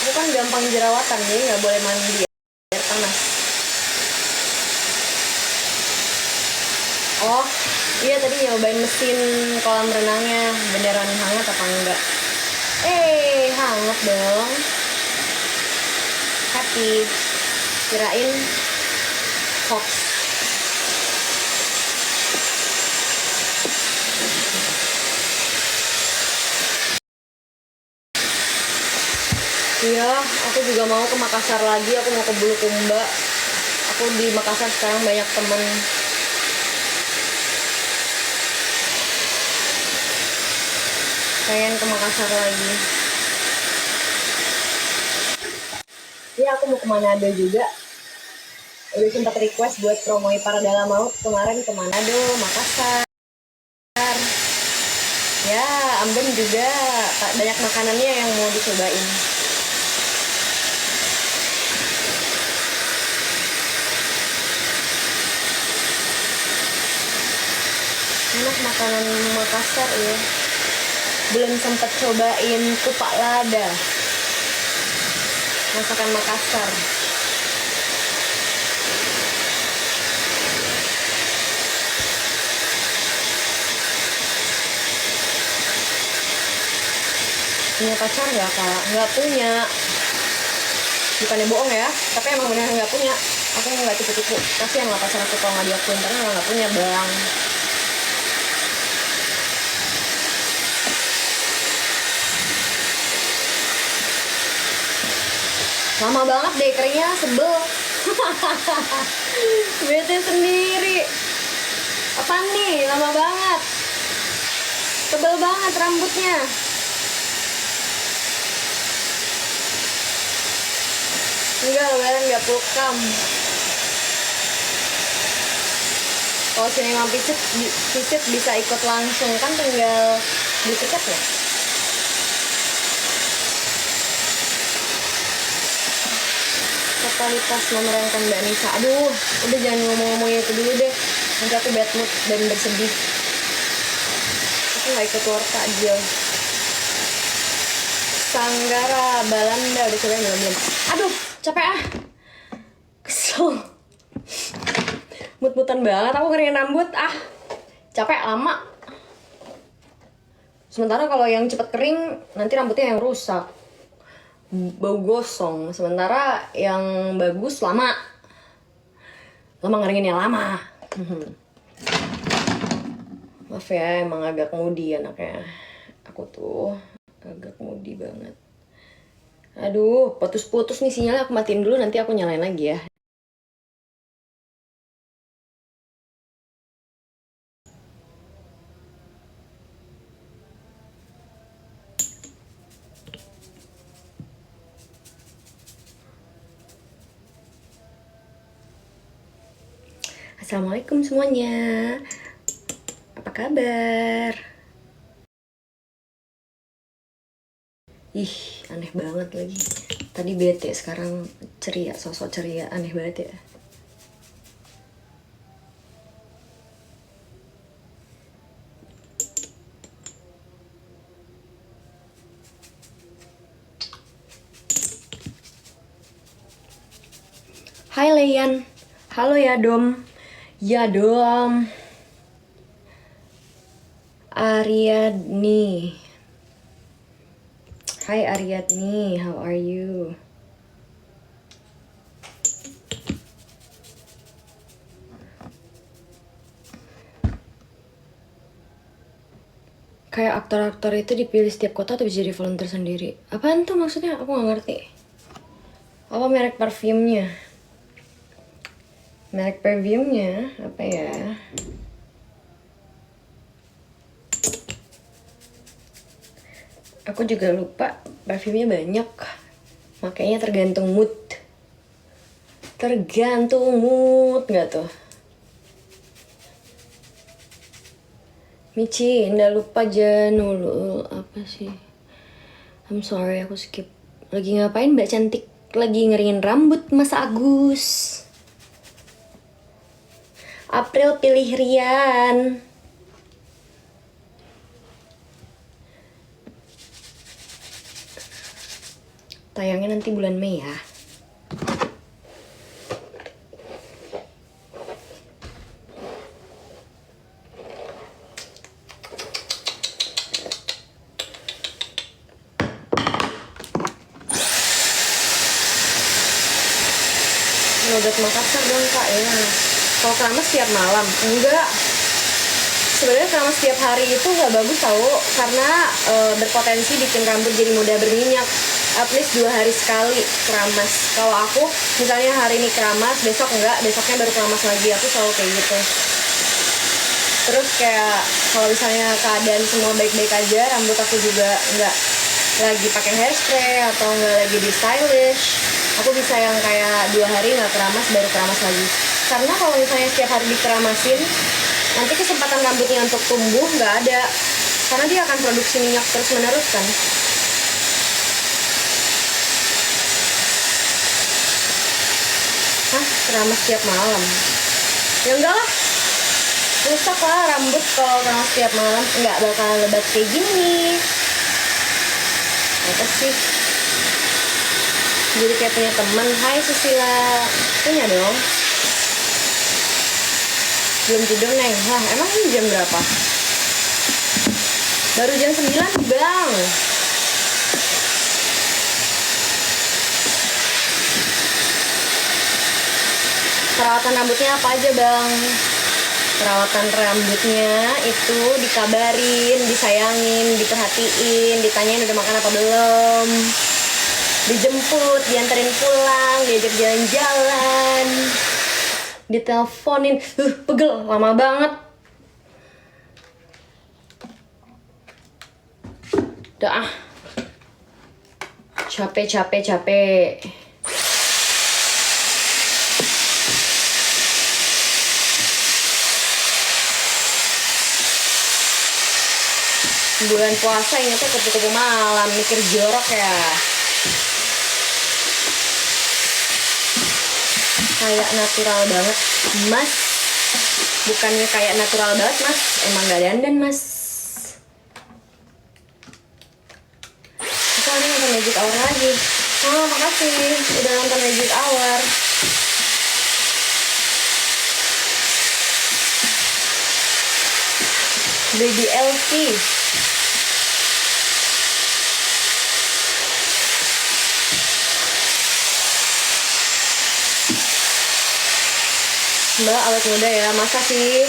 Aku kan gampang jerawatan, jadi nggak boleh mandi air panas. Oh iya, tadi nyobain mesin kolam renangnya, beneran hangat apa enggak? Hangat dong. Happy. Kirain hoax. Iya, aku juga mau ke Makassar lagi. Aku mau ke Bulukumba. Aku di Makassar sekarang banyak temen. Pengen ke Makassar lagi. Iya, aku mau ke Manado juga. Udah sempat request buat promoin para dalam laut kemarin ke Manado, Makassar. Ya, Ambon juga banyak makanannya yang mau dicobain. Enak makanan Makassar ya. Belum sempat cobain kupak lada, masakan Makassar. Punya pacar nggak kak? Nggak punya. Bukannya bohong ya, tapi emang benar nggak punya. Aku nggak tipu-tipu. Kasian lah pacar aku kalau nggak diakuin, karena nggak punya bang. Lama banget deh keringnya, sebel. Bete sendiri. Apaan nih, lama banget. Tebel banget rambutnya. Enggak, lebaran nggak pulkam. Kalau sinema visit bisa ikut langsung, kan tinggal di tiket ya. Totalitas memerankan Mbak Nisa. Aduh, udah jangan ngomong-ngomongin itu dulu deh. Nanti aku bad mood dan bersedih. Aku nggak ikut war takjil. Sanggara, Balanda, udah cobain belum? Aduh, capek ah. Kesel. Mut-mutan banget aku keringin rambut ah. Capek lama. Sementara kalau yang cepet kering nanti rambutnya yang rusak, bau gosong. Sementara yang bagus lama ngeringinnya lama. Maaf ya, emang agak moody anaknya. Aku tuh agak moody banget. Aduh, putus-putus nih sinyalnya. Aku matiin dulu, nanti aku nyalain lagi ya. Assalamualaikum semuanya. Apa kabar? Ih, aneh banget lagi. Tadi bete, sekarang ceria, sosok ceria. Aneh banget ya. Hai Leyan. Halo ya Dom. Ya Dom. Ariadni. Hai Ariadni, how are you? Kayak aktor-aktor itu dipilih setiap kota atau bisa jadi volunteer sendiri. Apaan tuh maksudnya? Aku gak ngerti. Apa merek parfumnya? Merek parfumnya apa ya? Aku juga lupa, parfumnya banyak. Makanya tergantung mood. Tergantung mood gak tuh? Michi, nggak lupa Janul. Apa sih? I'm sorry, aku skip. Lagi ngapain Mbak Cantik? Lagi ngeringin rambut Mas Agus. April pilih Rian. Tayangnya nanti bulan Mei ya. Logat Makassar dong Kak ya. Kalau keramas setiap malam? Enggak. Sebenarnya keramas setiap hari itu nggak bagus tau, karena berpotensi bikin rambut jadi mudah berminyak. At least 2 hari sekali keramas. Kalau aku misalnya hari ini keramas, besok enggak, besoknya baru keramas lagi. Aku selalu kayak gitu. Terus kayak kalau misalnya keadaan semua baik-baik aja, rambut aku juga nggak lagi pakai hairspray atau nggak lagi di stylish, aku bisa yang kayak 2 hari nggak keramas baru keramas lagi. Karena kalau misalnya setiap hari dikeramasin, nanti kesempatan rambutnya untuk tumbuh nggak ada, karena dia akan produksi minyak terus menerus kan. Hah, keramas setiap malam? Ya enggak lah, rusak lah rambut kalau keramas setiap malam, nggak bakal lebat kayak gini. Apa sih? Jadi kayak punya teman. Hai Susila. Punya dong. Belum tidur Neng. Lah emang ini jam berapa? Baru jam 9 Bang. Perawatan rambutnya apa aja Bang? Perawatan rambutnya itu dikabarin, disayangin, diperhatiin, ditanyain udah makan apa belum, dijemput, dianterin pulang, diajak jalan-jalan, diteleponin. Pegel, lama banget. Udah ah, capek. Bulan puasa ingetnya kupu-kupu malam, mikir jorok ya. Kayak natural banget Mas. Bukannya kayak natural banget Mas, emang gak dandan Mas. Aku ini nonton Magic Hour lagi. Oh makasih udah nonton Magic Hour. Baby Elsie. Mbak awet muda ya, masa sih?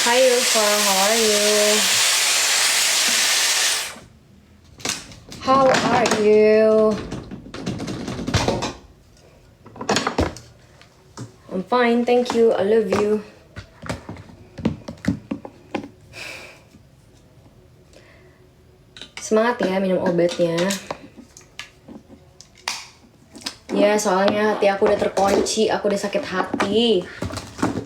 Hi Ulfa, how are you? How are you? I'm fine, thank you, I love you. Semangat ya minum obatnya. Ya soalnya hati aku udah terkunci, aku udah sakit hati.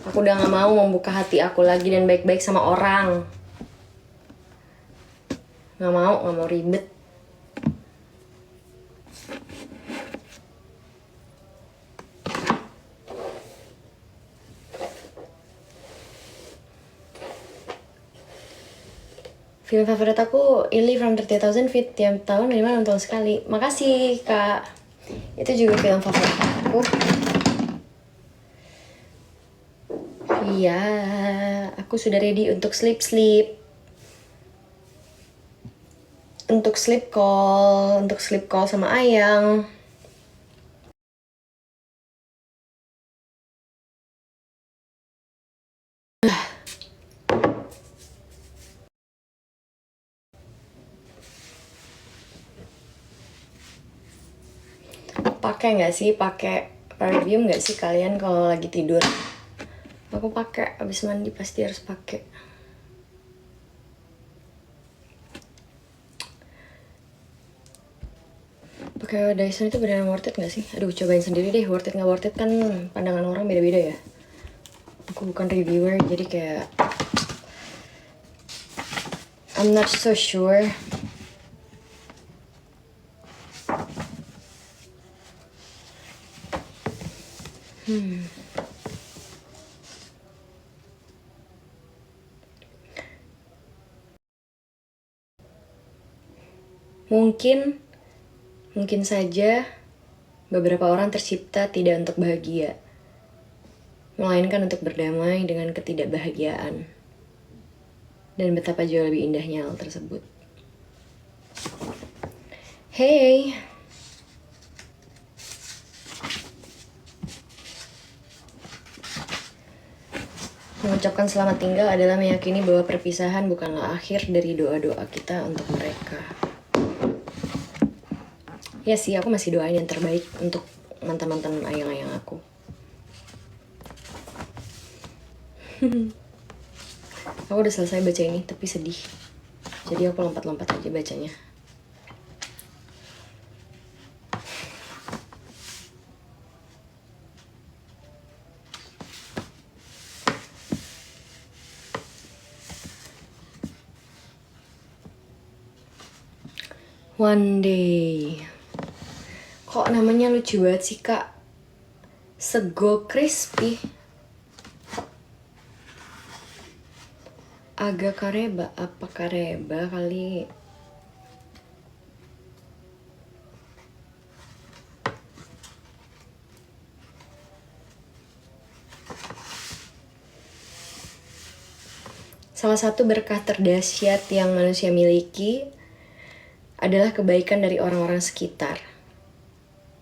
Aku udah gak mau membuka hati aku lagi dan baik-baik sama orang. Gak mau ribet. Film favorit aku Illy from 30,000 Feet, tiap tahun minimal nonton sekali. Makasih Kak. Itu juga film favorit aku. Iya, aku sudah ready untuk sleep. Untuk sleep call sama Ayang. Pakai nggak sih, pakai perfume nggak sih kalian kalau lagi tidur? Aku pakai, abis mandi pasti harus pakai. Pakai Dyson itu beneran worth it nggak sih? Aduh, cobain sendiri deh, worth it nggak worth it kan pandangan orang beda-beda ya. Aku bukan reviewer, jadi kayak I'm not so sure. Mungkin saja beberapa orang tercipta tidak untuk bahagia, melainkan untuk berdamai dengan ketidakbahagiaan. Dan betapa jauh lebih indahnya hal tersebut. Hey, mengucapkan selamat tinggal adalah meyakini bahwa perpisahan bukanlah akhir dari doa-doa kita untuk mereka. Ya sih, aku masih doain yang terbaik untuk mantan-mantan ayang-ayang aku. Aku udah selesai baca ini, tapi sedih. Jadi aku lompat-lompat aja bacanya. One day. Kok namanya lucu banget sih, Kak? Sego crispy. Agak kareba, apa kareba kali? Salah satu berkah terdahsyat yang manusia miliki adalah kebaikan dari orang-orang sekitar.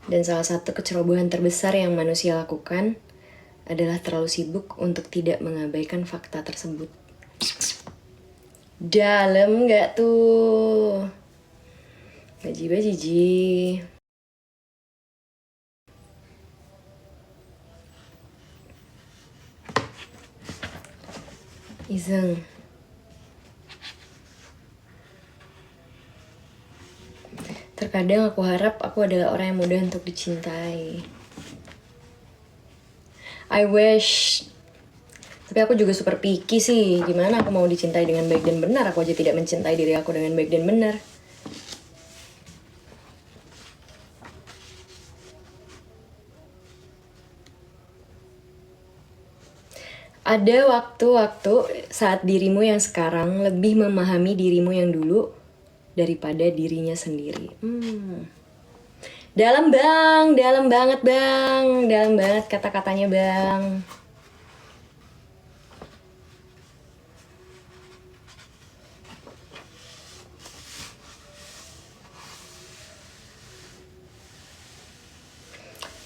Dan salah satu kecerobohan terbesar yang manusia lakukan adalah terlalu sibuk untuk tidak mengabaikan fakta tersebut. Dalam nggak tuh? Jiji. Iseng. Terkadang aku harap aku adalah orang yang mudah untuk dicintai. I wish. Tapi aku juga super picky sih. Gimana aku mau dicintai dengan baik dan benar? Aku aja tidak mencintai diri aku dengan baik dan benar. Ada waktu-waktu saat dirimu yang sekarang lebih memahami dirimu yang dulu daripada dirinya sendiri. Dalam bang, dalam banget bang, dalam banget kata-katanya bang.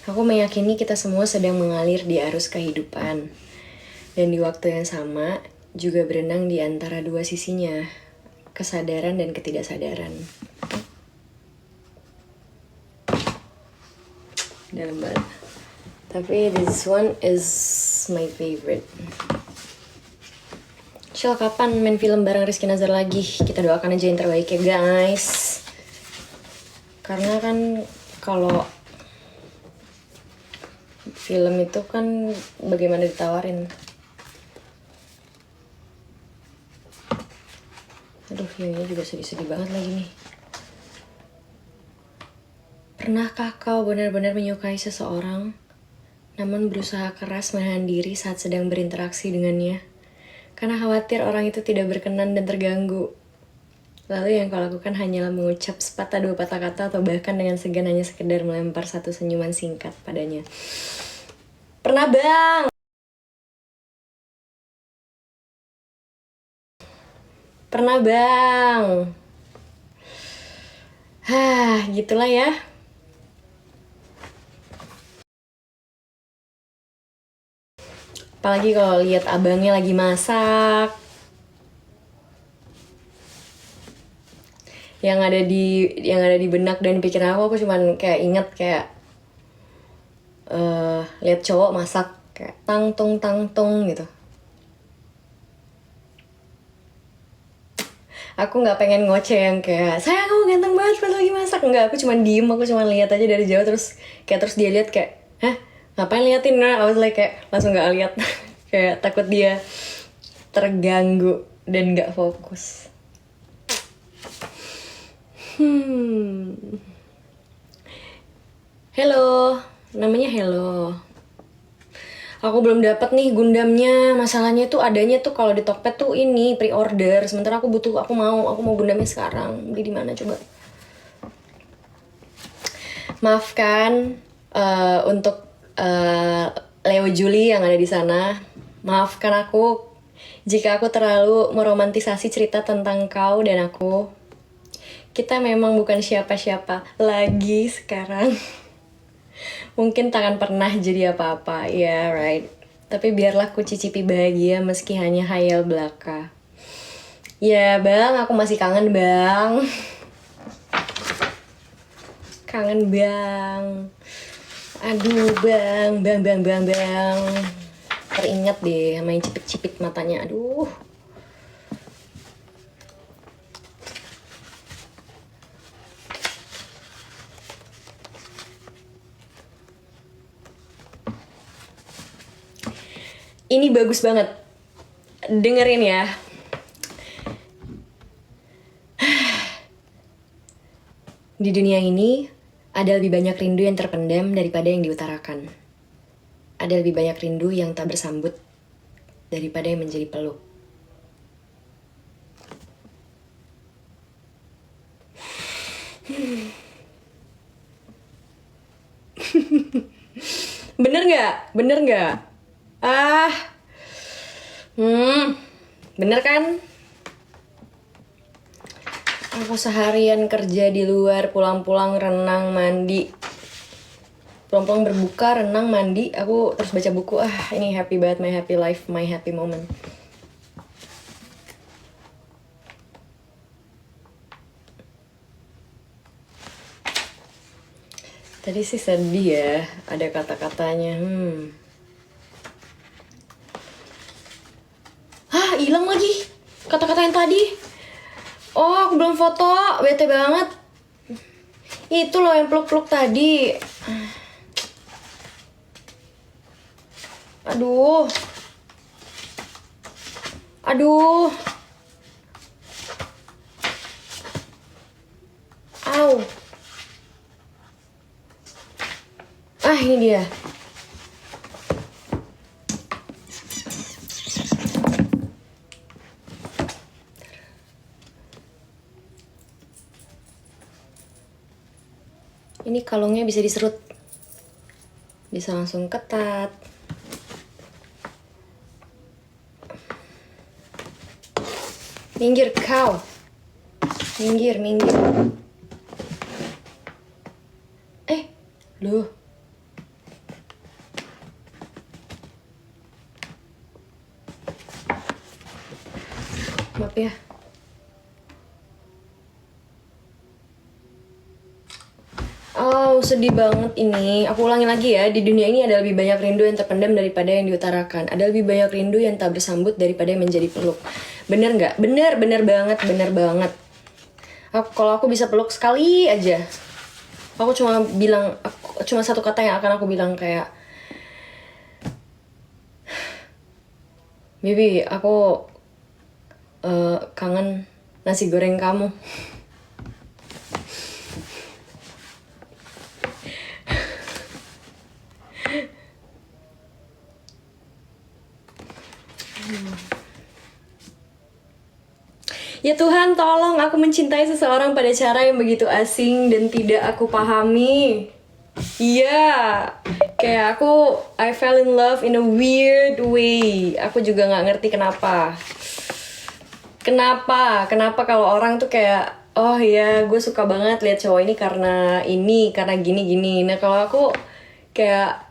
Aku meyakini kita semua sedang mengalir di arus kehidupan. Dan di waktu yang sama juga berenang di antara dua sisinya, kesadaran dan ketidaksadaran. Dalam banget. Tapi this one is my favorite. Shell, kapan main film bareng Rizky Nazar lagi? Kita doakan aja yang terbaik ya guys. Karena kan kalau film itu kan bagaimana ditawarin. Aduh, ini juga sedih-sedih banget lagi nih. Pernahkah kau benar-benar menyukai seseorang, namun berusaha keras menahan diri saat sedang berinteraksi dengannya? Karena khawatir orang itu tidak berkenan dan terganggu. Lalu yang kau lakukan hanyalah mengucap sepatah dua patah kata atau bahkan dengan segan hanya sekedar melempar satu senyuman singkat padanya. Pernah bang! Pernah bang! Gitulah ya. Apalagi kalau lihat abangnya lagi masak. Yang ada di benak dan pikiran aku cuman kayak inget kayak lihat cowok masak kayak tang tong gitu. Aku nggak pengen ngoceh yang kayak sayang kamu ganteng banget pas lagi masak. Enggak, aku cuman diem, aku cuman lihat aja dari jauh terus dia lihat kayak hah ngapain liatin? Nah, I was like kayak langsung nggak lihat kayak takut dia terganggu dan nggak fokus. Hello, namanya Hello. Aku belum dapat nih Gundamnya. Masalahnya tuh adanya tuh kalau di Tokped tuh ini pre-order. Sementara aku mau Gundamnya sekarang. Beli di mana coba? Maafkan untuk Leo Juli yang ada di sana. Maafkan aku jika aku terlalu meromantisasi cerita tentang kau dan aku. Kita memang bukan siapa-siapa lagi sekarang. Mungkin tak akan pernah jadi apa-apa, ya right. Tapi biarlah ku cicipi bahagia meski hanya hayal belaka. Ya bang, aku masih kangen bang. Kangen bang. Aduh bang. Teringat deh main cipit-cipit matanya, aduh. Ini bagus banget. Dengerin ya. Di dunia ini, ada lebih banyak rindu yang terpendam daripada yang diutarakan. Ada lebih banyak rindu yang tak bersambut daripada yang menjadi peluk. Bener nggak? Ah, bener kan? Aku seharian kerja di luar, pulang-pulang renang, mandi. Pulang-pulang berbuka, renang, mandi, aku terus baca buku. Ini happy banget, my happy life, my happy moment. Tadi sih sedih ya, ada kata-katanya. Hilang lagi kata-kata yang tadi. Oh, aku belum foto, bete banget. Itu loh yang peluk-peluk tadi. Aduh. Au. Ini dia. Ini kalungnya bisa diserut. Bisa langsung ketat. Minggir kau. Minggir. Loh. Maaf ya. Oh, sedih banget ini. Aku ulangi lagi ya. Di dunia ini ada lebih banyak rindu yang terpendam daripada yang diutarakan. Ada lebih banyak rindu yang tak bersambut daripada yang menjadi peluk. Bener nggak? Bener banget. Kalau aku bisa peluk sekali aja, aku cuma satu kata yang akan aku bilang kayak, Bibi, aku kangen nasi goreng kamu. Ya Tuhan, tolong aku mencintai seseorang pada cara yang begitu asing dan tidak aku pahami. Iya, kayak I fell in love in a weird way. Aku juga nggak ngerti kenapa. Kenapa kalau orang tuh kayak, oh ya gue suka banget lihat cowok ini karena gini. Nah kalau aku kayak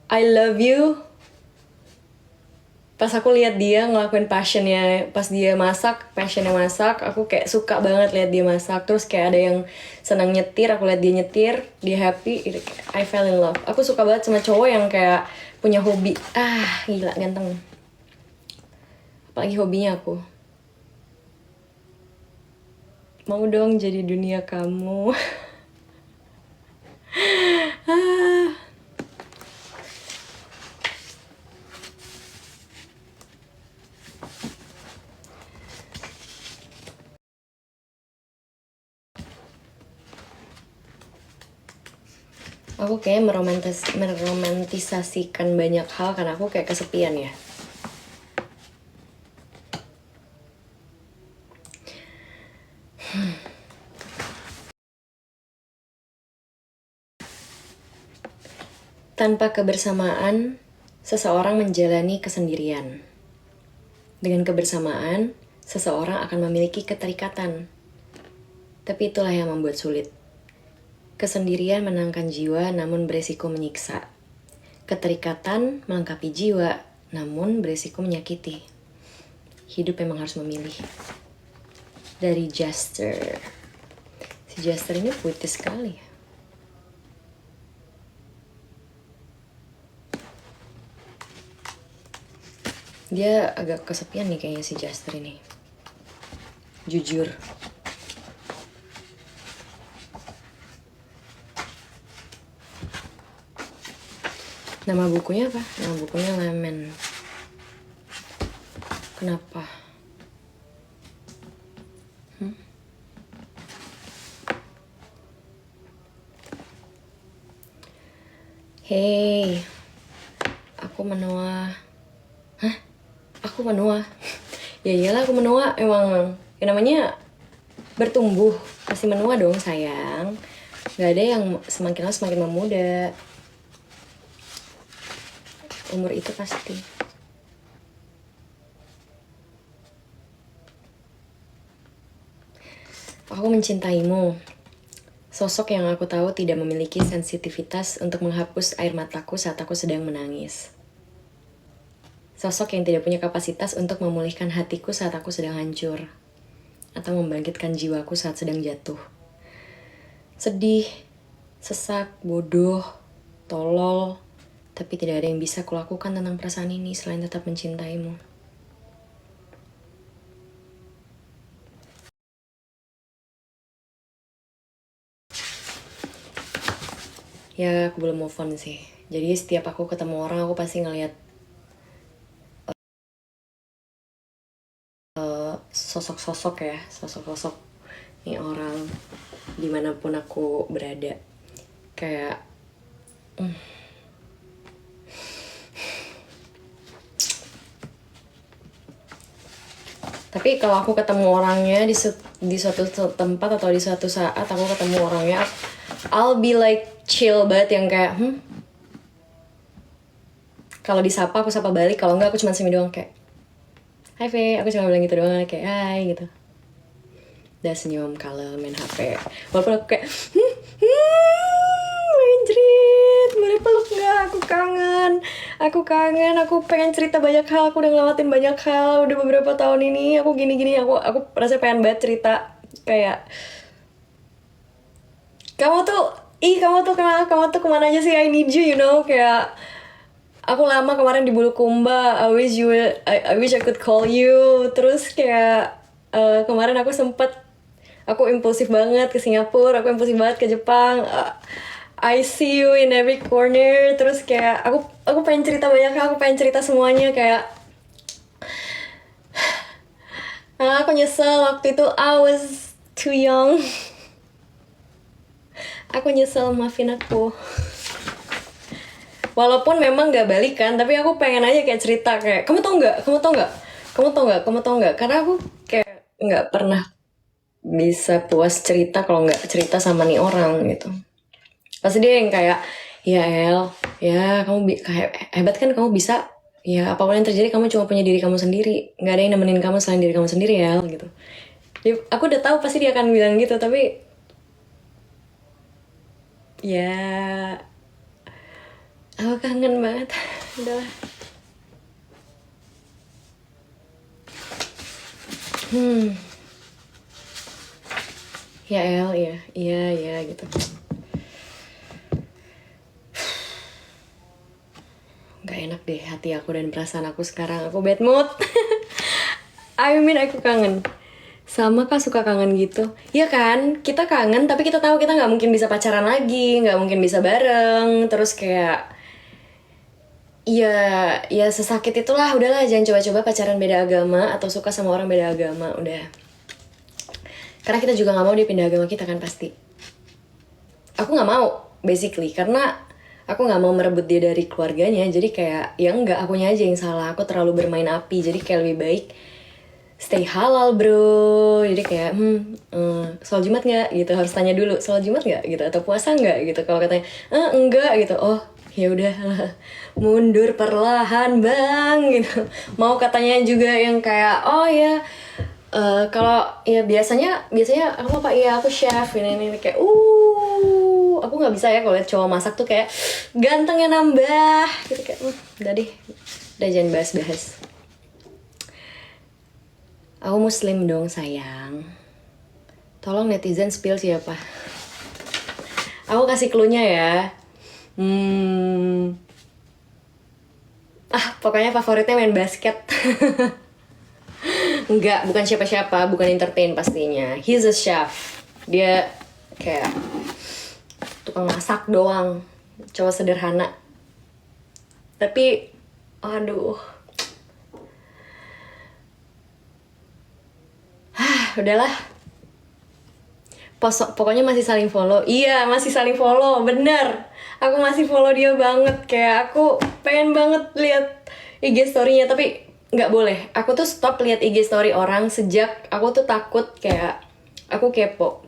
I love you pas aku lihat dia ngelakuin passionnya, pas dia passionnya masak, aku kayak suka banget lihat dia masak. Terus kayak ada yang senang nyetir, aku lihat dia nyetir, dia happy, I fell in love. Aku suka banget sama cowok yang kayak punya hobi. Gila ganteng. Apalagi hobinya aku mau dong jadi dunia kamu. Aku kayak meromantisasikan banyak hal karena aku kayak kesepian ya. Tanpa kebersamaan, seseorang menjalani kesendirian. Dengan kebersamaan, seseorang akan memiliki keterikatan. Tapi itulah yang membuat sulit. Kesendirian menenangkan jiwa namun beresiko menyiksa. Keterikatan melengkapi jiwa namun beresiko menyakiti. Hidup memang harus memilih. Dari Jester. Si Jester ini puitis sekali. Dia agak kesepian nih kayaknya si Jester ini. Jujur. Nama bukunya apa? Nama bukunya Lemon. Kenapa? Hey, aku menua. Hah? Aku menua? Ya iyalah aku menua. Emang yang namanya bertumbuh pasti menua dong sayang. Gak ada yang semakin lama semakin memuda. Umur itu pasti. Aku mencintaimu. Sosok yang aku tahu tidak memiliki sensitivitas untuk menghapus air mataku saat aku sedang menangis. Sosok yang tidak punya kapasitas untuk memulihkan hatiku saat aku sedang hancur. Atau membangkitkan jiwaku saat sedang jatuh. Sedih, sesak, bodoh, tolol. Tapi tidak ada yang bisa kulakukan tentang perasaan ini selain tetap mencintaimu. Ya, aku belum move on sih. Jadi setiap aku ketemu orang, aku pasti ngeliat sosok-sosok ya, sosok-sosok nih orang dimanapun aku berada. Kayak tapi kalau aku ketemu orangnya di suatu tempat atau di suatu saat aku ketemu orangnya, I'll be like chill banget yang kayak kalau disapa aku sapa balik, kalau enggak aku cuma senyum doang kayak hai Fe, aku cuma bilang gitu doang kayak hai gitu. Udah senyum, kalem, main HP. Walaupun aku kayak anjrit, boleh peluk gak? Aku kangen, aku pengen cerita banyak hal. Aku udah ngelewatin banyak hal, udah beberapa tahun ini aku gini-gini. Aku rasanya pengen banget cerita. Kayak kamu tuh kemana aja sih? I need you, you know. Kayak aku lama kemarin di Bulukumba. I wish I could call you. Terus kayak kemarin aku impulsif banget ke Singapura, aku impulsif banget ke Jepang. I see you in every corner. Terus kayak aku pengen cerita banyak hal, aku pengen cerita semuanya kayak aku nyesel waktu itu I was too young. Aku nyesel, maafin aku. Walaupun memang gak balikan, tapi aku pengen aja kayak cerita kayak kamu tau nggak? Karena aku kayak nggak pernah bisa puas cerita kalau nggak cerita sama nih orang gitu. Pasti dia yang kayak ya El, ya kamu hebat kan, kamu bisa. Ya apapun yang terjadi kamu cuma punya diri kamu sendiri, nggak ada yang nemenin kamu selain diri kamu sendiri ya gitu. Ya, aku udah tahu pasti dia akan bilang gitu, tapi ya aku kangen banget. Udah. Ya El, iya gitu. Gak enak deh hati aku dan perasaan aku sekarang. Aku bad mood. I mean aku kangen. Sama kah suka kangen gitu? Ya kan, kita kangen tapi kita tahu kita gak mungkin bisa pacaran lagi, gak mungkin bisa bareng. Terus kayak ya sesakit itulah. Udahlah, jangan coba-coba pacaran beda agama atau suka sama orang beda agama. Udah. Karena kita juga gak mau dia pindah agama kita kan pasti. Aku gak mau. basically, karena aku nggak mau merebut dia dari keluarganya. Jadi kayak ya enggak, akunya aja yang salah, aku terlalu bermain api. Jadi kayak lebih baik stay halal bro. Jadi kayak soal Jumat nggak gitu, harus tanya dulu soal Jumat nggak gitu, atau puasa nggak gitu. Kalau katanya enggak gitu, oh ya udah mundur perlahan bang gitu. Mau katanya juga yang kayak oh ya kalau ya biasanya aku apa ya aku chef ini kayak aku nggak bisa ya kalau liat cowok masak tuh kayak gantengnya nambah gitu kayak udah deh, udah jangan bahas-bahas. Aku muslim dong sayang. Tolong netizen spill siapa. Aku kasih clue-nya ya. Pokoknya favoritnya main basket. Enggak, bukan siapa-siapa, bukan entertain pastinya. He's a chef. Dia kayak tukang masak doang, cowok sederhana. Tapi aduh. Udahlah. Pokoknya masih saling follow. Iya, masih saling follow, bener. Aku masih follow dia banget. Kayak aku pengen banget lihat IG story-nya, tapi nggak boleh. Aku tuh stop lihat IG story orang sejak aku tuh takut, kayak aku kepo.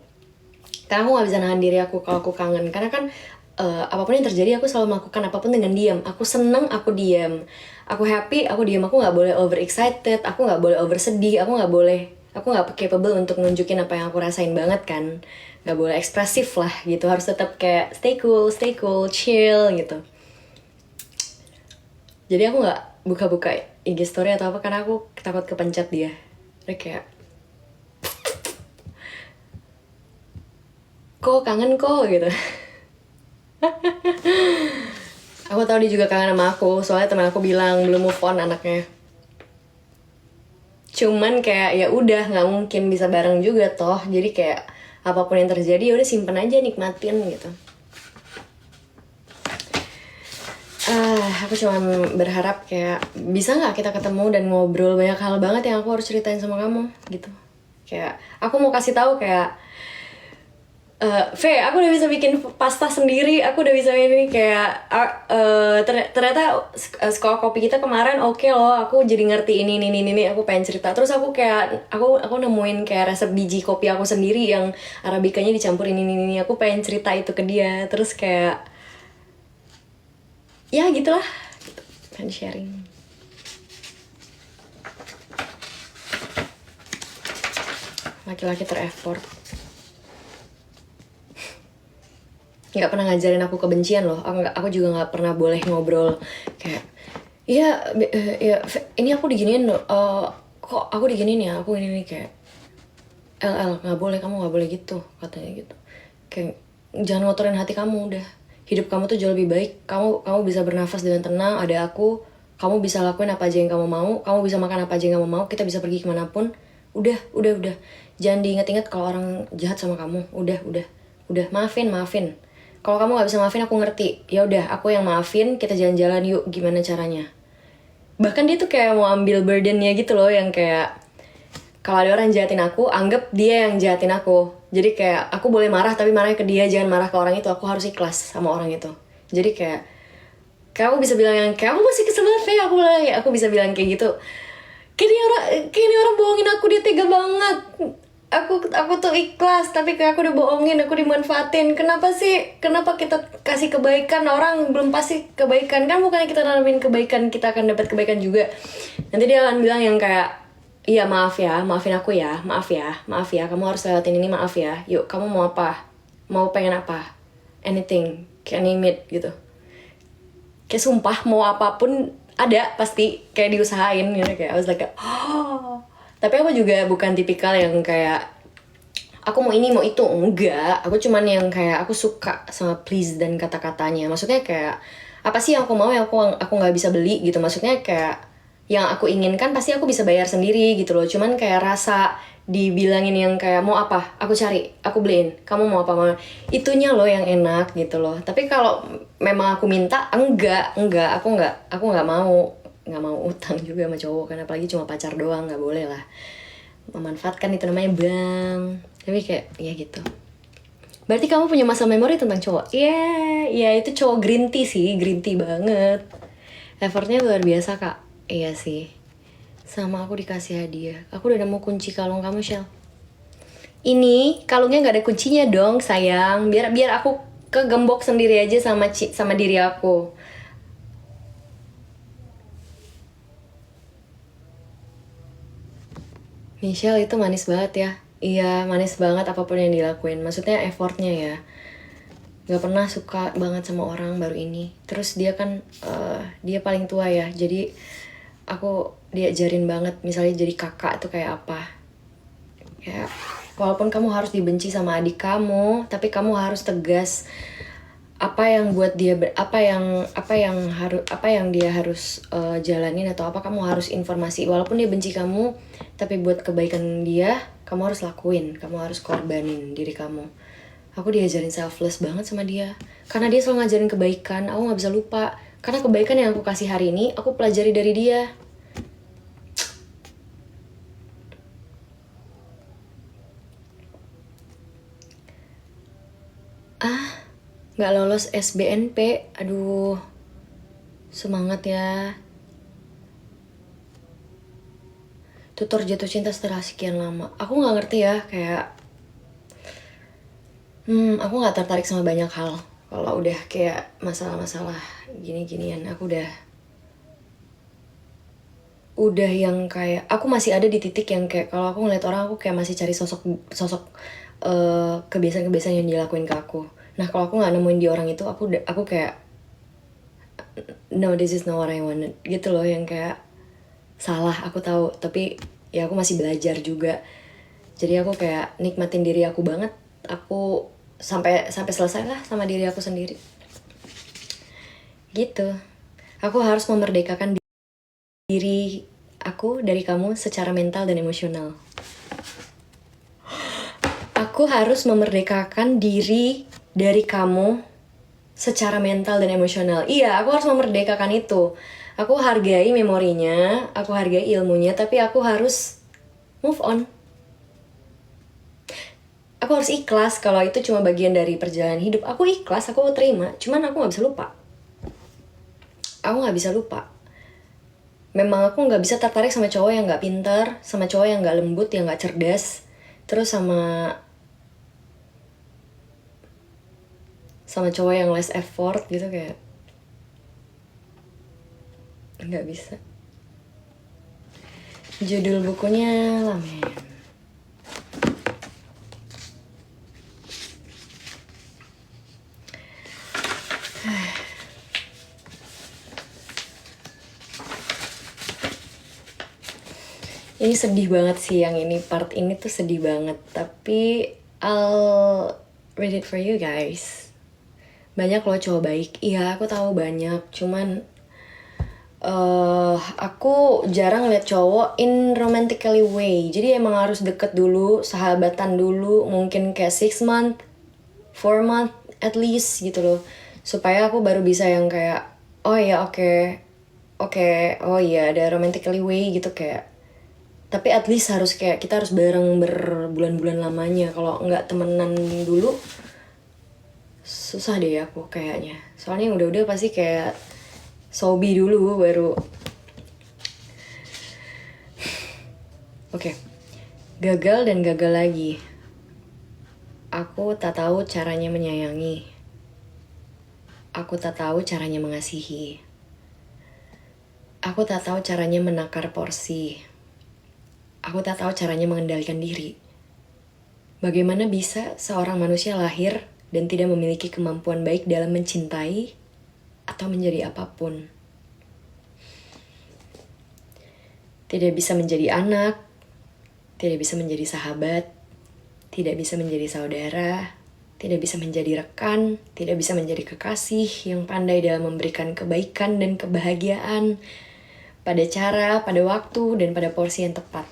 Karena aku nggak bisa nahan diri aku kalau aku kangen. Karena kan apapun yang terjadi aku selalu melakukan apapun dengan diam. Aku seneng, aku diam. Aku happy, aku diam. Aku nggak boleh over excited. Aku nggak boleh over sedih. Aku nggak capable untuk nunjukin apa yang aku rasain banget kan. Nggak boleh ekspresif lah gitu. Harus tetap kayak stay cool, chill gitu. Jadi aku nggak buka-buka IG story atau apa karena aku takut kepencet dia. Dia kayak kok kangen kok gitu. Aku tahu dia juga kangen sama aku, soalnya teman aku bilang belum move on anaknya. Cuman kayak ya udah nggak mungkin bisa bareng juga toh. Jadi kayak apapun yang terjadi ya udah simpen aja, nikmatin gitu. Aku cuma berharap kayak bisa nggak kita ketemu dan ngobrol, banyak hal banget yang aku harus ceritain sama kamu gitu. Kayak aku mau kasih tahu kayak aku udah bisa bikin pasta sendiri, aku udah bisa ini kayak ternyata sekolah kopi kita kemarin oke loh, aku jadi ngerti ini, aku pengen cerita. Terus aku kayak aku nemuin kayak resep biji kopi aku sendiri yang arabikanya dicampur ini, aku pengen cerita itu ke dia. Terus kayak ya gitulah gitu, pengen sharing. Laki-laki tereffort nggak pernah ngajarin aku kebencian loh. Aku juga nggak pernah boleh ngobrol kayak iya ini aku diginiin loh, kok aku diginiin ya, aku ini kayak nggak boleh, kamu nggak boleh gitu katanya gitu. Kayak jangan ngotorin hati kamu, udah hidup kamu tuh jauh lebih baik. Kamu bisa bernafas dengan tenang, ada aku. Kamu bisa lakuin apa aja yang kamu mau, kamu bisa makan apa aja yang kamu mau, kita bisa pergi kemanapun. Udah jangan diingat-ingat kalau orang jahat sama kamu. Udah maafin. Kalau kamu nggak bisa maafin, aku ngerti. Ya udah, aku yang maafin. Kita jalan-jalan yuk. Gimana caranya? Bahkan dia tuh kayak mau ambil burdennya gitu loh, yang kayak kalau ada orang jahatin aku, anggap dia yang jahatin aku. Jadi kayak aku boleh marah, tapi marahnya ke dia, jangan marah ke orang itu. Aku harus ikhlas sama orang itu. Jadi kayak aku bisa bilang yang kayak aku masih kesel banget, aku bisa bilang kayak gitu. Kayak ini orang bohongin aku, dia tega banget. Aku tuh ikhlas, tapi kayak aku udah bohongin, aku dimanfaatin. Kenapa kita kasih kebaikan, orang belum pasti kebaikan kan? Bukannya kita nanamin kebaikan kita akan dapat kebaikan juga. Nanti dia akan bilang yang kayak iya maaf ya, maafin aku ya, maaf ya, kamu harus lewatin ini, maaf ya. Yuk, kamu mau apa, mau pengen apa, anything, can name it gitu. Kayak sumpah mau apapun ada pasti, kayak diusahain gitu. Kayak I was like tapi aku juga bukan tipikal yang kayak aku mau ini mau itu, enggak. Aku cuman yang kayak aku suka sama please dan kata-katanya. Maksudnya kayak apa sih yang aku mau yang aku nggak bisa beli gitu. Maksudnya kayak yang aku inginkan pasti aku bisa bayar sendiri gitu loh. Cuman kayak rasa dibilangin yang kayak mau apa aku cari, aku beliin, kamu mau apa, itunya loh yang enak gitu loh. Tapi kalau memang aku minta, enggak, aku nggak mau utang juga sama cowok kan, apalagi cuma pacar doang, nggak boleh lah memanfaatkan, itu namanya bang. Tapi kayak ya gitu, Berarti kamu punya muscle memory tentang cowok? Iya, itu cowok green tea sih, green tea banget. Effortnya luar biasa kak. Iya sih. Sama aku dikasih hadiah. Aku udah nemu kunci kalung kamu, Shell. Ini kalungnya nggak ada kuncinya dong, sayang. Biar aku kegembok sendiri aja sama diri aku. Michelle itu manis banget ya. Iya, manis banget apapun yang dilakuin. Maksudnya effortnya ya. Gak pernah suka banget sama orang baru ini. Terus dia kan, dia paling tua ya. Jadi aku diajarin banget. Misalnya jadi kakak tuh kayak apa. Kayak, walaupun kamu harus dibenci sama adik kamu, tapi kamu harus tegas. Apa yang buat dia apa yang dia harus jalanin, atau apa kamu harus informasi, walaupun dia benci kamu tapi buat kebaikan dia kamu harus lakuin, kamu harus korbanin diri kamu. Aku diajarin selfless banget sama dia karena dia selalu ngajarin kebaikan. Aku nggak bisa lupa karena kebaikan yang aku kasih hari ini aku pelajari dari dia. Nggak lolos SBNP, aduh, semangat ya. Tutor jatuh cinta setelah sekian lama. Aku nggak ngerti ya, kayak, aku nggak tertarik sama banyak hal. Kalau udah kayak masalah-masalah gini-ginian, aku udah yang kayak, aku masih ada di titik yang kayak kalau aku ngeliat orang, aku kayak masih cari sosok kebiasaan-kebiasaan yang dilakuin ke aku. Nah kalau aku nggak nemuin di orang itu, aku kayak no, this is not what I wanted gitu loh, yang kayak salah, aku tahu, tapi ya aku masih belajar juga. Jadi aku kayak nikmatin diri aku banget. Aku sampai selesai lah sama diri aku sendiri. Gitu. Aku harus memerdekakan diri aku dari kamu secara mental dan emosional. Aku harus memerdekakan diri dari kamu secara mental dan emosional. Iya, aku harus memerdekakan itu. Aku hargai memorinya, aku hargai ilmunya, tapi aku harus move on. Aku harus ikhlas kalau itu cuma bagian dari perjalanan hidup. Aku ikhlas, aku terima. Cuman aku gak bisa lupa. Aku gak bisa lupa. Memang aku gak bisa tertarik sama cowok yang gak pintar, sama cowok yang gak lembut, yang gak cerdas. Terus sama cowok yang less effort gitu, kayak nggak bisa. Judul bukunya Lamen. Ini sedih banget sih, yang ini, part ini tuh sedih banget. Tapi I'll read it for you guys. Banyak loh cowok baik. Iya, aku tahu banyak. Cuman aku jarang lihat cowok in romantically way. Jadi emang harus deket dulu, sahabatan dulu, mungkin kayak 6 month, 4 month at least gitu loh. Supaya aku baru bisa yang kayak, oh ya oke, oh iya ada romantically way gitu kayak. Tapi at least harus kayak kita harus bareng berbulan-bulan lamanya. Kalau nggak temenan dulu, susah deh aku kayaknya. Soalnya yang udah-udah pasti kayak sobi dulu baru. Oke. Gagal dan gagal lagi. Aku tak tahu caranya menyayangi. Aku tak tahu caranya mengasihi. Aku tak tahu caranya menakar porsi. Aku tak tahu caranya mengendalikan diri. Bagaimana bisa seorang manusia lahir dan tidak memiliki kemampuan baik dalam mencintai atau menjadi apapun? Tidak bisa menjadi anak, tidak bisa menjadi sahabat, tidak bisa menjadi saudara, tidak bisa menjadi rekan, tidak bisa menjadi kekasih yang pandai dalam memberikan kebaikan dan kebahagiaan pada cara, pada waktu, dan pada porsi yang tepat.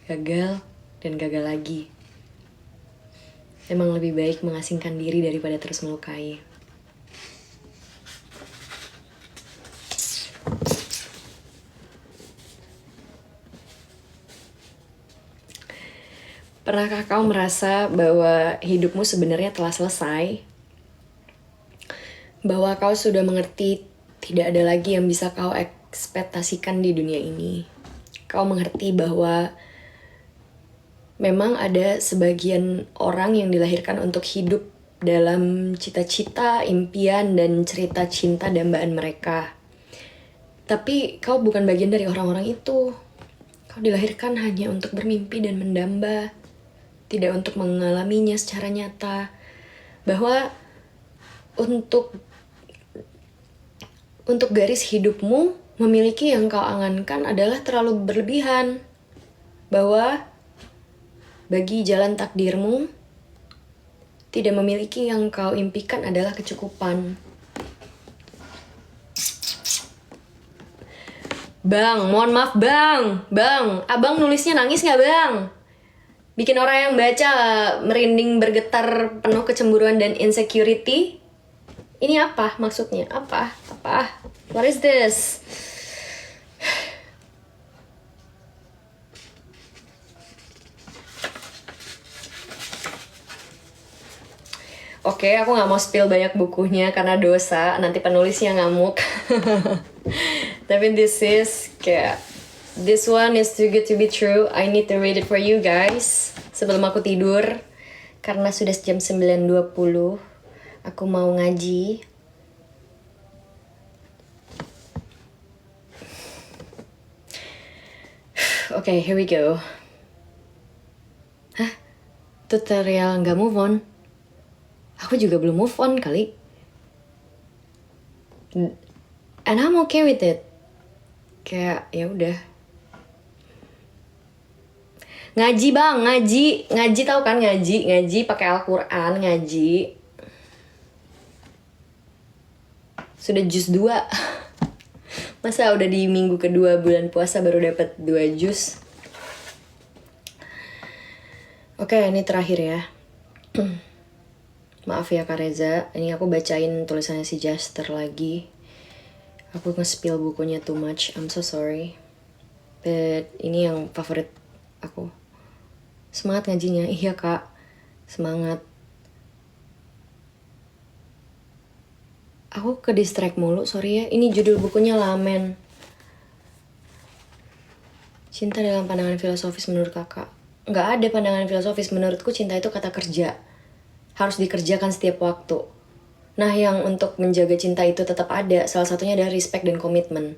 Gagal dan gagal lagi. Emang lebih baik mengasingkan diri daripada terus melukai. Pernahkah kau merasa bahwa hidupmu sebenarnya telah selesai? Bahwa kau sudah mengerti tidak ada lagi yang bisa kau ekspektasikan di dunia ini. Kau mengerti bahwa memang ada sebagian orang yang dilahirkan untuk hidup dalam cita-cita, impian, dan cerita cinta dambaan mereka. Tapi kau bukan bagian dari orang-orang itu. Kau dilahirkan hanya untuk bermimpi dan mendamba, tidak untuk mengalaminya secara nyata. Bahwa untuk garis hidupmu, memiliki yang kau angankan adalah terlalu berlebihan. Bahwa bagi jalan takdirmu, tidak memiliki yang kau impikan adalah kecukupan. Bang, mohon maaf bang. Bang, abang nulisnya nangis gak bang? Bikin orang yang baca merinding, bergetar, penuh kecemburuan dan insecurity. Ini apa maksudnya? Apa? What is this? Oke, aku gak mau spill banyak bukunya karena dosa, nanti penulisnya ngamuk. Tapi this one is too good to be true. I need to read it for you guys sebelum aku tidur. Karena sudah jam 9.20, aku mau ngaji. Oke, here we go. Hah? Tutorial gak move on? Aku juga belum move on kali. And I'm okay with it. Kayak ya udah. Ngaji bang, ngaji tahu kan ngaji pakai Al-Quran, ngaji. Sudah juz 2. Masa udah di minggu kedua bulan puasa baru dapat 2 juz. Oke, ini terakhir ya. Maaf ya Kak Reza, ini aku bacain tulisannya si Jaster lagi. Aku nge-spill bukunya too much, I'm so sorry. But ini yang favorit aku. Semangat ngajinya, iya Kak. Semangat. Aku ke distract mulu, sorry ya. Ini judul bukunya Lamen. Cinta dalam pandangan filosofis menurut kakak. Nggak ada pandangan filosofis, menurutku cinta itu kata kerja. Harus dikerjakan setiap waktu. Nah, yang untuk menjaga cinta itu tetap ada, salah satunya adalah respect dan komitmen.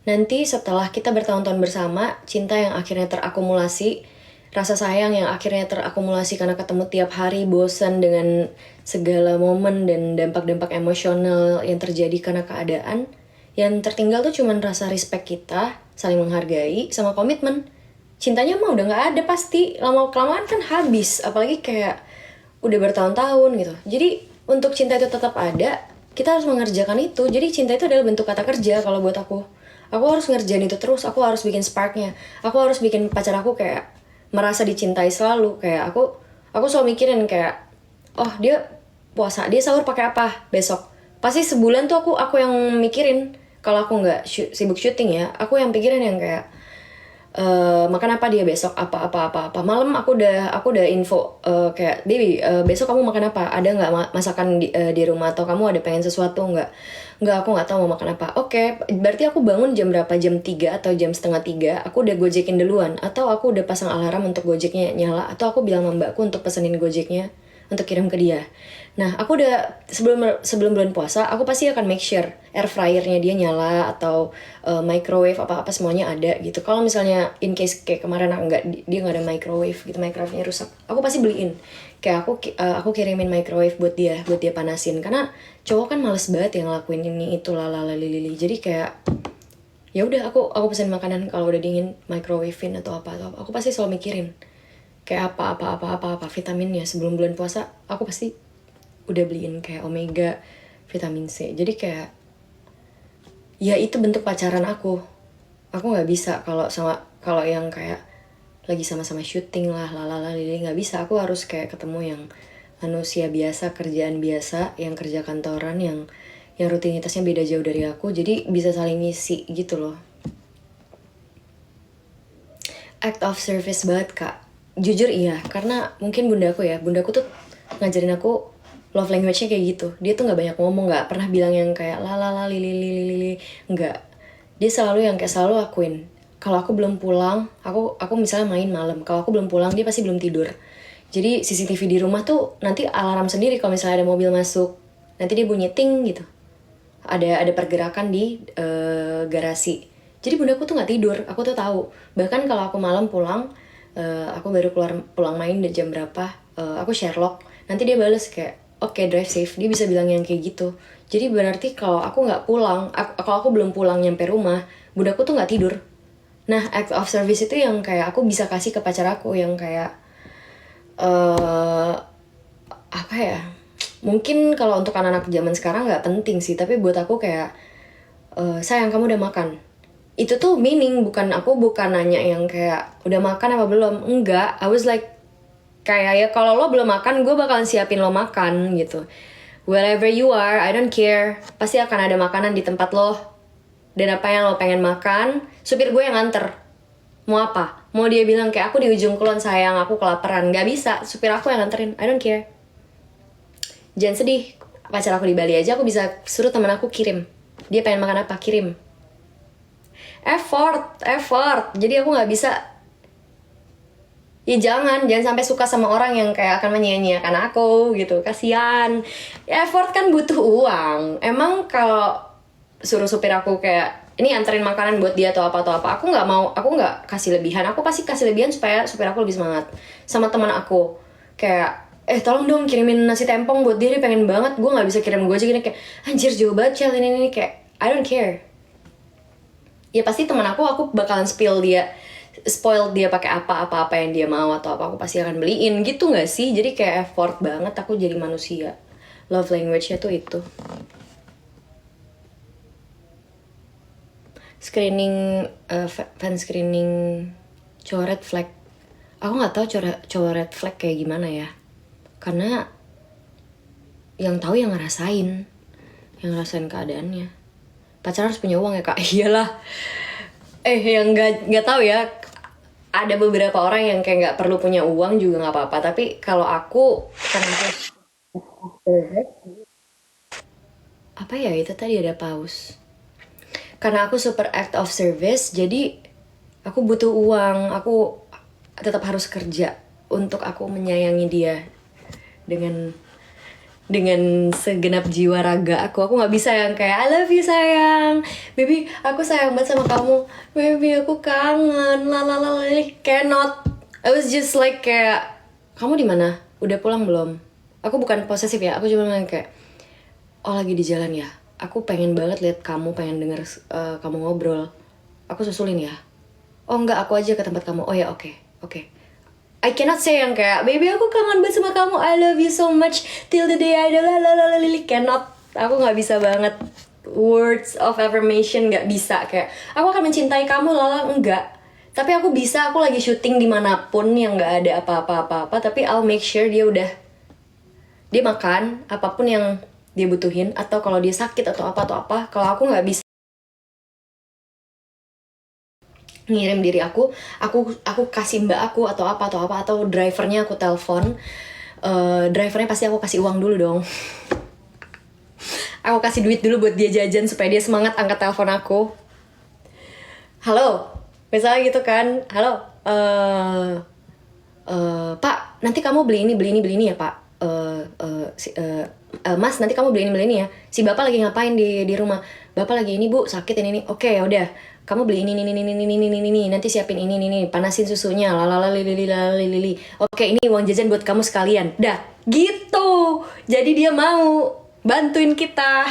Nanti setelah kita bertahun-tahun bersama, cinta yang akhirnya terakumulasi, rasa sayang yang akhirnya terakumulasi karena ketemu tiap hari, bosan dengan segala momen dan dampak-dampak emosional yang terjadi karena keadaan, yang tertinggal tuh cuman rasa respect kita, saling menghargai, sama komitmen. Cintanya mah udah gak ada pasti, lama-kelamaan kan habis, apalagi kayak udah bertahun-tahun gitu. Jadi untuk cinta itu tetap ada, kita harus mengerjakan itu. Jadi cinta itu adalah bentuk kata kerja kalau buat aku. Aku harus ngerjain itu terus, aku harus bikin sparknya. Aku harus bikin pacar aku kayak merasa dicintai selalu. Kayak aku selalu mikirin kayak, oh dia puasa, dia sahur pakai apa besok. Pasti sebulan tuh aku yang mikirin. Kalau aku nggak sibuk syuting ya, aku yang pikirin yang kayak makan apa dia besok, apa malam aku udah info kayak baby besok kamu makan apa, ada nggak masakan di rumah, atau kamu ada pengen sesuatu nggak aku nggak tahu mau makan apa. Oke, berarti aku bangun jam berapa, jam 3 atau jam setengah 3 aku udah gojekin duluan, atau aku udah pasang alarm untuk gojeknya nyala, atau aku bilang sama mbakku untuk pesenin gojeknya untuk kirim ke dia. Nah, aku udah sebelum bulan puasa, aku pasti akan make sure air fryernya dia nyala, atau microwave apa semuanya ada gitu. Kalau misalnya in case kayak kemarin dia nggak ada microwave gitu, microwave-nya rusak, aku pasti beliin. Kayak aku kirimin microwave buat dia panasin, karena cowok kan males banget yang ngelakuin ini itu lalalali. Jadi kayak ya udah aku pesen makanan kalau udah dingin, microwave-in atau apa. Aku pasti selalu mikirin kayak apa vitaminnya. Sebelum bulan puasa aku pasti udah beliin kayak omega, vitamin C. Jadi kayak ya itu bentuk pacaran aku nggak bisa kalau yang kayak lagi sama-sama syuting lah nggak bisa. Aku harus kayak ketemu yang manusia biasa, kerjaan biasa, yang kerja kantoran, yang rutinitasnya beda jauh dari aku, jadi bisa saling ngisi gitu loh. Act of service banget Kak. Jujur iya, karena mungkin bundaku tuh ngajarin aku love language-nya kayak gitu. Dia tuh nggak banyak ngomong, nggak pernah bilang yang kayak la la la li li li li li li. Nggak. Dia selalu yang kayak selalu akuin. Kalau aku belum pulang, aku misalnya main malam. Kalau aku belum pulang, dia pasti belum tidur. Jadi CCTV di rumah tuh nanti alarm sendiri kalau misalnya ada mobil masuk. Nanti dia bunyi ting gitu. Ada pergerakan di garasi. Jadi bundaku tuh nggak tidur, aku tuh tahu. Bahkan kalau aku malam pulang, aku baru pulang main di jam berapa, aku Sherlock. Nanti dia bales kayak, oke, drive safe. Dia bisa bilang yang kayak gitu. Jadi berarti kalau aku nggak pulang, kalau aku belum pulang nyampe rumah, bundaku tuh nggak tidur. Nah, act of service itu yang kayak aku bisa kasih ke pacar aku, yang kayak apa ya? Mungkin kalau untuk anak-anak zaman sekarang nggak penting sih, tapi buat aku kayak sayang kamu udah makan. Itu tuh meaning, aku bukan nanya yang kayak udah makan apa belum. Enggak, I was like kayak ya kalau lo belum makan gue bakalan siapin lo makan gitu. Wherever you are, I don't care, pasti akan ada makanan di tempat lo. Dan apa yang lo pengen makan, supir gue yang nganter. Mau apa? Mau dia bilang kayak aku di ujung kulon sayang, aku kelaparan. Gak bisa, supir aku yang nganterin, I don't care. Jangan sedih, pacar aku di Bali aja aku bisa suruh teman aku kirim. Dia pengen makan apa, kirim. Effort. Jadi aku nggak bisa. Ya jangan sampai suka sama orang yang kayak akan menyia-nyiakan aku gitu, kasihan. Effort kan butuh uang. Emang kalau suruh supir aku kayak ini anterin makanan buat dia atau apa, aku nggak mau, aku nggak kasih lebihan. Aku pasti kasih lebihan supaya supir aku lebih semangat. Sama teman aku kayak tolong dong kirimin nasi tempong buat dia pengen banget. Gue nggak bisa kirim, gue aja gini kayak anjir jauh banget Cel, ini kayak I don't care. Ya pasti teman aku bakalan spoil dia pakai apa yang dia mau atau apa, aku pasti akan beliin gitu nggak sih. Jadi kayak effort banget aku jadi manusia. Love language-nya tuh itu. Screening, fan screening cowok red flag. Aku nggak tahu cowok red flag kayak gimana ya, karena yang tahu yang ngerasain keadaannya. Pacaran harus punya uang ya kak. Iyalah. Yang nggak tahu ya, ada beberapa orang yang kayak nggak perlu punya uang juga nggak apa-apa. Tapi kalau aku karena apa ya, itu tadi ada pause. Karena aku super act of service, jadi aku butuh uang. Aku tetap harus kerja untuk aku menyayangi dia dengan segenap jiwa raga aku nggak bisa yang kayak I love you sayang, baby aku sayang banget sama kamu, baby aku kangen, cannot. I was just like kayak kamu di mana, udah pulang belum? Aku bukan posesif ya, aku cuma kayak lagi di jalan ya, aku pengen banget lihat kamu, pengen denger kamu ngobrol, aku susulin ya. Enggak, aku aja ke tempat kamu. Oh ya, oke. I cannot say yang kayak baby aku kangen banget sama kamu, I love you so much till the day I die, cannot. Aku nggak bisa banget words of affirmation, nggak bisa kayak aku akan mencintai kamu enggak. Tapi aku bisa, aku lagi syuting dimanapun yang nggak ada apa-apa, tapi I'll make sure dia makan apapun yang dia butuhin, atau kalau dia sakit atau apa. Kalau aku nggak bisa ngirim diri aku kasih mbak aku atau apa atau drivernya aku telepon. Drivernya pasti aku kasih uang dulu dong. Aku kasih duit dulu buat dia jajan supaya dia semangat angkat telepon aku. Halo, misalnya gitu kan. Halo, Pak, nanti kamu beli ini ya Pak. Mas, nanti kamu beli ini ya. Si bapak lagi ngapain di rumah? Bapak lagi ini bu, sakit ini. Oke, ya udah. Kamu beli ini, nanti siapin ini, panasin susunya, lili. Oke, ini uang jajan buat kamu sekalian. Dah, gitu. Jadi dia mau bantuin kita.